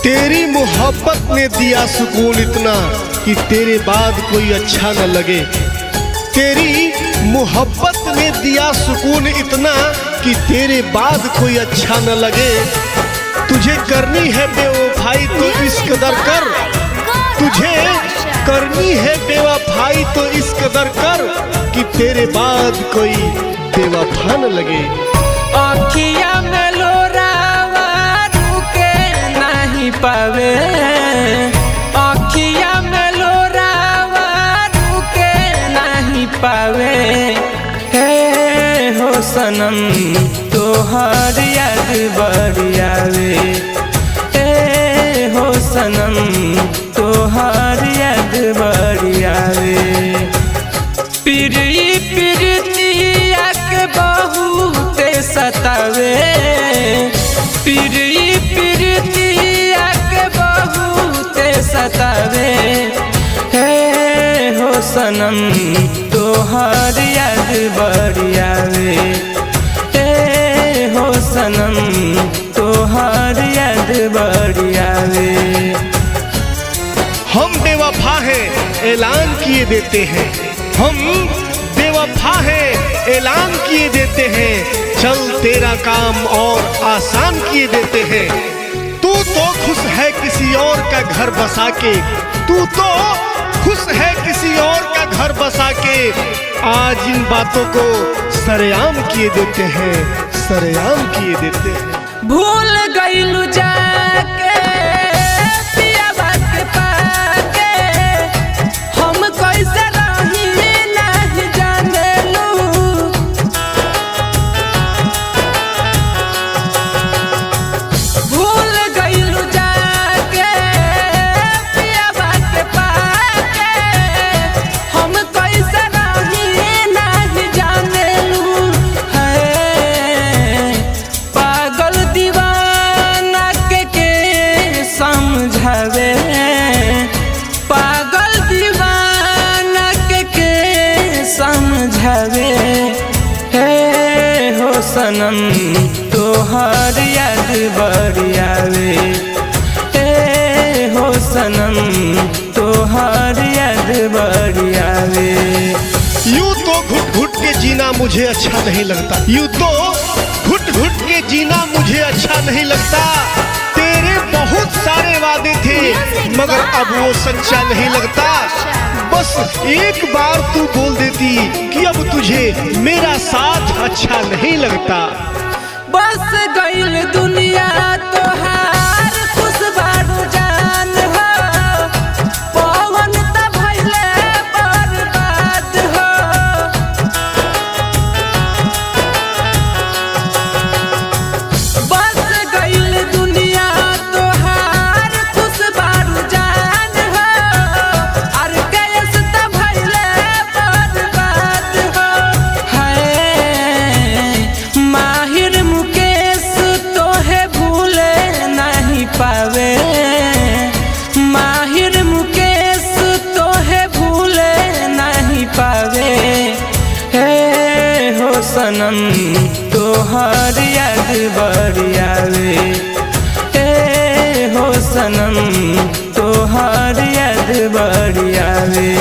तेरी मोहब्बत ने दिया सुकून इतना कि तेरे बाद कोई अच्छा न लगे। तेरी मोहब्बत ने दिया सुकून इतना कि तेरे बाद कोई अच्छा न लगे। तुझे करनी है बेवफाई तो इस कदर कर, तुझे करनी है बेवफाई तो इस कदर कर कि तेरे बाद कोई बेवफा न लगे। अखिया में लोरावा रुके नहीं पावे, अखिया में लोरावा रुके नहीं पावे। हे हो सनम तोहर याद बड़ी आवे, हे हो सनम तोहर याद बड़ी आवे। प्रीति प्रीतिया के बहुत सतावे, प्रीति प्रीतिया के बहुत सतावे। हे हो सनम तोहर याद बड़ी आवे, हे हो सनम तोहर याद बड़ी आवे। हम बेवफा हैं ऐलान किए देते हैं, हम बेवफा हैं ऐलान किए देते हैं। चल तेरा काम और आसान किए देते हैं। तू तो खुश है किसी और का घर बसा के, तू तो खुश है किसी और का घर बसा के। आज इन बातों को सरेआम किए देते हैं, सरेआम किए देते हैं। भूल गइलू जाके पिया बात के पाके, हम कैसे रही नहीं जानेलू। भूल गइलू जाके पिया बात के पाके, हम कैसे रही नहीं जानेलू। है पागल दीवाना के समझावे, पागल दीवाना के समझावे। हे हो सनम तोहर याद बड़ी आवे, हे हो सनम तोहर याद बड़ी आवे। यूं तो घुट घुट के जीना मुझे अच्छा नहीं लगता, यूं तो घुट घुट के जीना मुझे अच्छा नहीं लगता। तेरे बहुत सारे वादे थे मगर अब वो सच्चा नहीं लगता। बस एक बार तू बोल देती कि अब तुझे मेरा साथ अच्छा नहीं लगता। बस गइल दुनिया तोहार खुश बारू जान हो, पवन त भइले बर्बाद हो। बस गइल दुनिया तोहार खुश बारू जान हो, और कैस त भइले बर्बाद हो। है माहिर मुकेश तोहे भूले नहीं पावे, माहिर मुकेश तोहे भूले नहीं पावे। हे हो सनम तोहर याद बड़ी आवे, हे हो सनम तोहर याद बड़ी आवे।